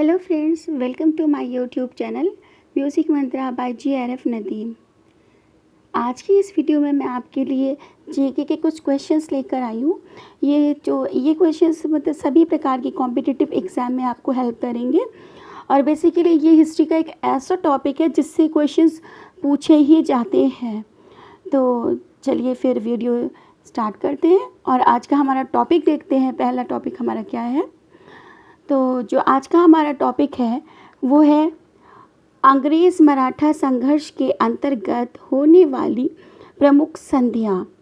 Hello friends, welcome to my YouTube channel music Mantra by GRF Nadeem. आज की इस video में मैं आपके लिए जीके के कुछ क्वेश्चंस लेकर आई हूँ। ये क्वेश्चंस मतलब सभी प्रकार की कॉम्पिटिटिव एग्ज़ाम में आपको हेल्प करेंगे। और बेसिकली ये हिस्ट्री का एक ऐसा टॉपिक है जिससे क्वेश्चंस पूछे ही जाते हैं। तो चलिए फिर वीडियो स्टार्ट करते हैं और आज का हमारा टॉपिक देखते हैं। पहला टॉपिक हमारा क्या है? तो जो आज का हमारा टॉपिक है वो है अंग्रेज़ मराठा संघर्ष के अंतर्गत होने वाली प्रमुख संधियाँ।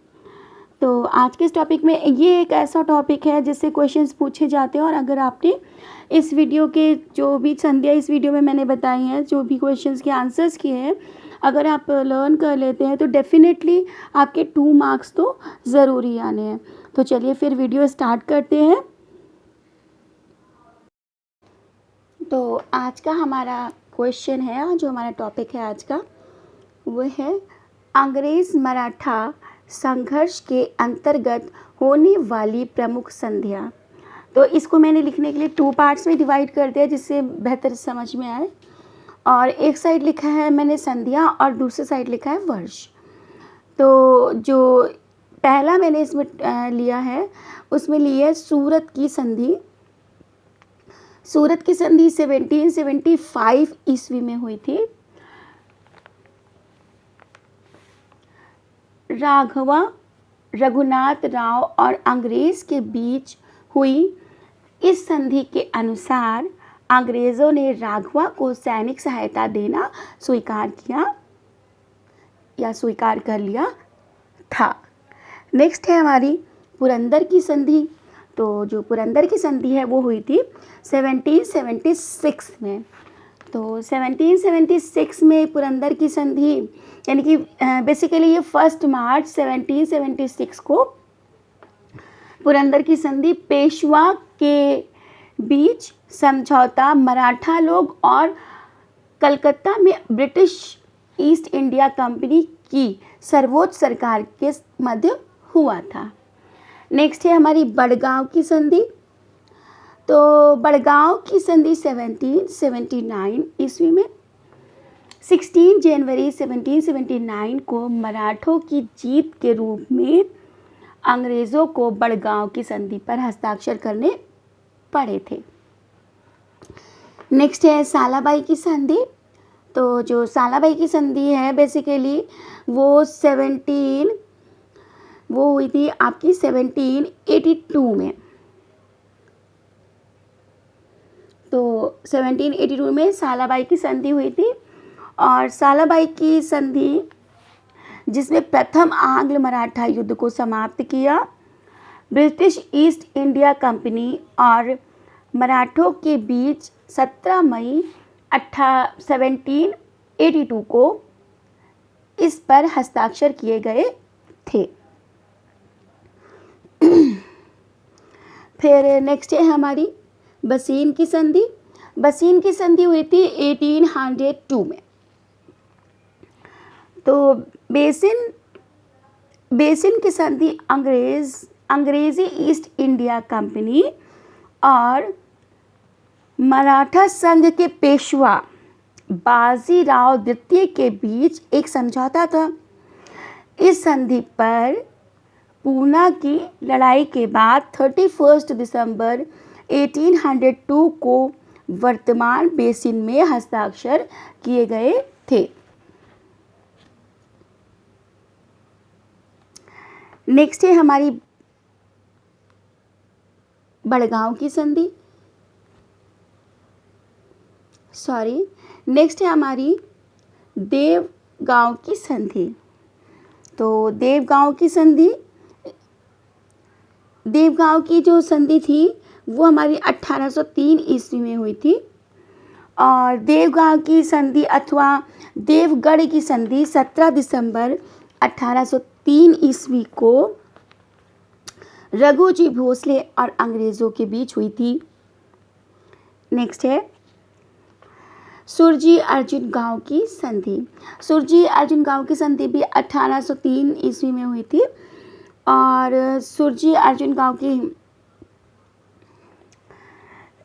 तो आज के इस टॉपिक में ये एक ऐसा टॉपिक है जिससे क्वेश्चंस पूछे जाते हैं। और अगर आपने इस वीडियो के जो भी संधियाँ इस वीडियो में मैंने बताई हैं, जो भी क्वेश्चंस के आंसर्स किए हैं, अगर आप लर्न कर लेते हैं तो डेफिनेटली आपके 2 मार्क्स तो ज़रूर ही आने हैं। तो चलिए फिर वीडियो स्टार्ट करते हैं। तो आज का हमारा क्वेश्चन है, जो हमारा टॉपिक है आज का, वो है अंग्रेज़ मराठा संघर्ष के अंतर्गत होने वाली प्रमुख संधियाँ। तो इसको मैंने लिखने के लिए 2 पार्ट्स में डिवाइड कर दिया जिससे बेहतर समझ में आए। और एक साइड लिखा है मैंने संधियाँ और दूसरी साइड लिखा है वर्ष। तो जो पहला मैंने इसमें लिया है उसमें ली है सूरत की संधि। सूरत की संधि 1775 ईस्वी में हुई थी। राघवा रघुनाथ राव और अंग्रेज़ के बीच हुई इस संधि के अनुसार अंग्रेज़ों ने राघवा को सैनिक सहायता देना स्वीकार किया या स्वीकार कर लिया था। नेक्स्ट है हमारी पुरंदर की संधि। तो जो पुरंदर की संधि है वो हुई थी 1776 में। तो 1776 में पुरंदर की संधि यानी कि बेसिकली ये 1 मार्च 1776 को पुरंदर की संधि पेशवा के बीच समझौता मराठा लोग और कलकत्ता में ब्रिटिश ईस्ट इंडिया कंपनी की सर्वोच्च सरकार के मध्य हुआ था। नेक्स्ट है हमारी बड़गांव की संधि। तो बड़गांव की संधि 1779 ईस्वी में 16 जनवरी 1779 को मराठों की जीत के रूप में अंग्रेज़ों को बड़गांव की संधि पर हस्ताक्षर करने पड़े थे। नेक्स्ट है सालाबाई की संधि। तो जो सालाबाई की संधि है बेसिकली वो हुई थी आपकी 1782 में। तो 1782 में सालाबाई की संधि हुई थी। और सालाबाई की संधि जिसमें प्रथम आंग्ल मराठा युद्ध को समाप्त किया, ब्रिटिश ईस्ट इंडिया कंपनी और मराठों के बीच 17 मई 1782 को इस पर हस्ताक्षर किए गए थे। फिर नेक्स्ट है हमारी बसीन की संधि। बसीन की संधि हुई थी 1802 में। तो बेसिन की संधि अंग्रेज़ी ईस्ट इंडिया कंपनी और मराठा संघ के पेशवा बाजीराव द्वितीय के बीच एक समझौता था। इस संधि पर पूना की लड़ाई के बाद 31 दिसंबर 1802 को वर्तमान बेसिन में हस्ताक्षर किए गए थे। नेक्स्ट है हमारी बड़गांव की संधि। नेक्स्ट है हमारी देवगांव की संधि। तो देवगांव की जो संधि थी वो हमारी 1803 ईस्वी में हुई थी। और देवगांव की संधि अथवा देवगढ़ की संधि 17 दिसंबर 1803 ईस्वी को रघुजी भोसले और अंग्रेज़ों के बीच हुई थी। नेक्स्ट है सुरजी अर्जुन गांव की संधि। सुरजी अर्जुन गांव की संधि भी 1803 ईस्वी में हुई थी। और सुरजी अर्जुन गांव की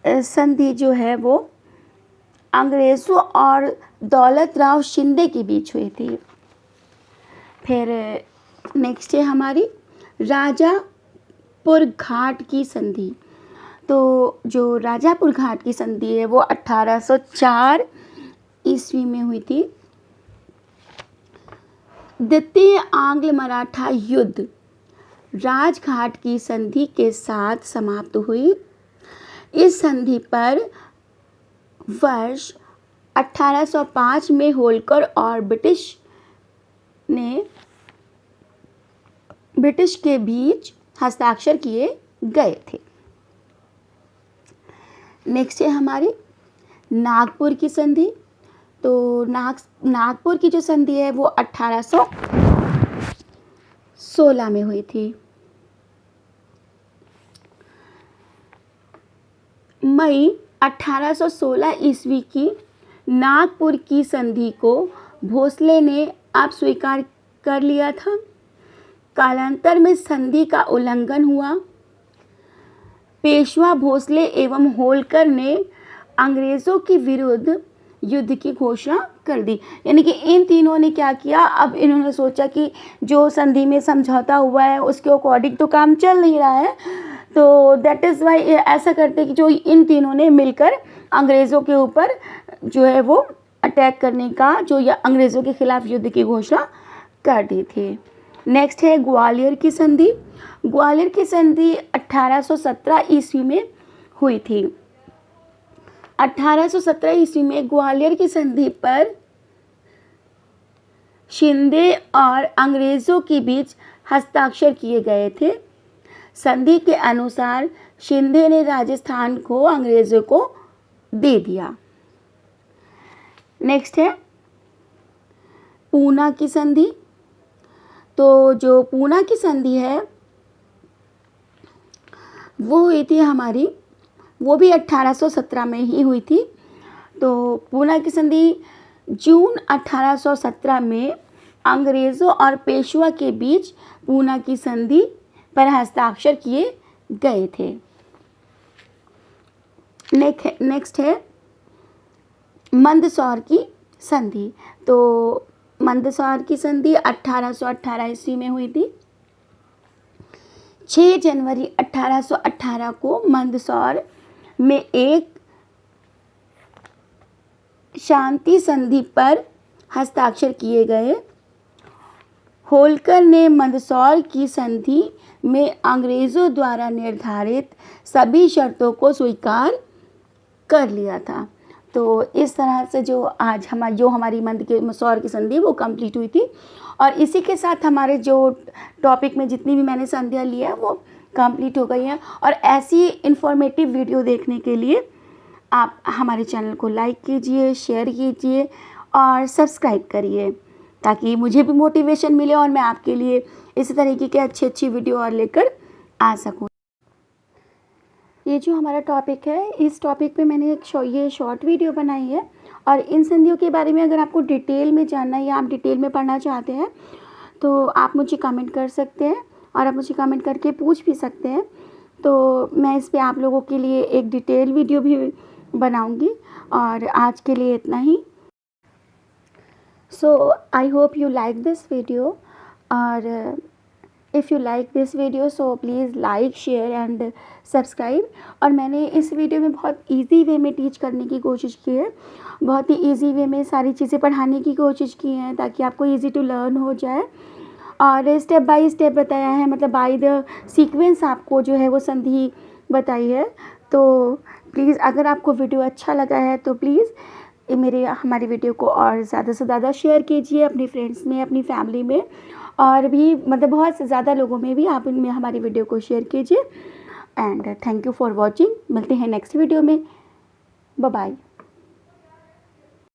संधि जो है वो अंग्रेज़ों और दौलत राव शिंदे के बीच हुई थी। फिर नेक्स्ट है हमारी राजापुर घाट की संधि। तो जो राजापुर घाट की संधि है वो 1804 ईस्वी में हुई थी। द्वितीय आंग्ल मराठा युद्ध राजघाट की संधि के साथ समाप्त हुई। इस संधि पर वर्ष 1805 में होलकर और ब्रिटिश के बीच हस्ताक्षर किए गए थे। नेक्स्ट है हमारी नागपुर की संधि। तो नागपुर की जो संधि है वो 1816 में हुई थी। मई 1816 ईस्वी की नागपुर की संधि को भोसले ने अब स्वीकार कर लिया था। कालांतर में संधि का उल्लंघन हुआ। पेशवा भोसले एवं होलकर ने अंग्रेज़ों के विरुद्ध युद्ध की घोषणा कर दी। यानी कि इन तीनों ने क्या किया, अब इन्होंने सोचा कि जो संधि में समझौता हुआ है उसके अकॉर्डिंग तो काम चल नहीं रहा है, तो दैट इज़ वाई ऐसा करते कि जो इन तीनों ने मिलकर अंग्रेज़ों के ऊपर जो है वो अटैक करने का जो या अंग्रेज़ों के खिलाफ युद्ध की घोषणा कर दी थी। नेक्स्ट है ग्वालियर की संधि। ग्वालियर की संधि 1817 ईस्वी में हुई थी। 1817 ईस्वी में ग्वालियर की संधि पर शिंदे और अंग्रेज़ों के बीच हस्ताक्षर किए गए थे। संधि के अनुसार शिंदे ने राजस्थान को अंग्रेज़ों को दे दिया। नेक्स्ट है पूना की संधि। तो जो पूना की संधि है वो हुई थी हमारी, वो भी 1817 में ही हुई थी। तो पूना की संधि जून 1817 में अंग्रेज़ों और पेशवा के बीच पूना की संधि पर हस्ताक्षर किए गए थे। नेक्स्ट है मंदसौर की संधि। तो मंदसौर की संधि 1818 ईस्वी में हुई थी। 6 जनवरी 1818 को मंदसौर में एक शांति संधि पर हस्ताक्षर किए गए। होलकर ने मंदसौर की संधि में अंग्रेज़ों द्वारा निर्धारित सभी शर्तों को स्वीकार कर लिया था। तो इस तरह से जो आज हमारी मंदसौर की संधि वो कंप्लीट हुई थी। और इसी के साथ हमारे जो टॉपिक में जितनी भी मैंने संधियाँ ली है वो कंप्लीट हो गई हैं। और ऐसी इन्फॉर्मेटिव वीडियो देखने के लिए आप हमारे चैनल को लाइक कीजिए, शेयर कीजिए और सब्सक्राइब करिए, ताकि मुझे भी मोटिवेशन मिले और मैं आपके लिए इसी तरीके के अच्छी वीडियो और लेकर आ सकूँ। ये जो हमारा टॉपिक है, इस टॉपिक पे मैंने ये शॉर्ट वीडियो बनाई है। और इन संधियों के बारे में अगर आपको डिटेल में जानना है या आप डिटेल में पढ़ना चाहते हैं तो आप मुझे कमेंट कर सकते हैं और आप मुझे कमेंट करके पूछ भी सकते हैं। तो मैं इस पे आप लोगों के लिए एक डिटेल वीडियो भी बनाऊंगी। और आज के लिए इतना ही। So I hope you like this video. और if you like this video so please like, share and subscribe. और मैंने इस वीडियो में बहुत इजी वे में टीच करने की कोशिश की है, बहुत ही इजी वे में सारी चीज़ें पढ़ाने की कोशिश की है ताकि आपको इजी टू लर्न हो जाए। और स्टेप बाय स्टेप बताया है, मतलब बाय द सीक्वेंस आपको जो है वो संधि बताई है। तो प्लीज़ अगर आपको वीडियो अच्छा लगा है तो प्लीज़ हमारी वीडियो को और ज़्यादा से ज़्यादा शेयर कीजिए अपनी फ्रेंड्स में, अपनी फैमिली में, और भी मतलब बहुत से ज़्यादा लोगों में भी आप इनमें हमारी वीडियो को शेयर कीजिए। And thank you for watching. मिलते हैं नेक्स्ट वीडियो में। Bye bye.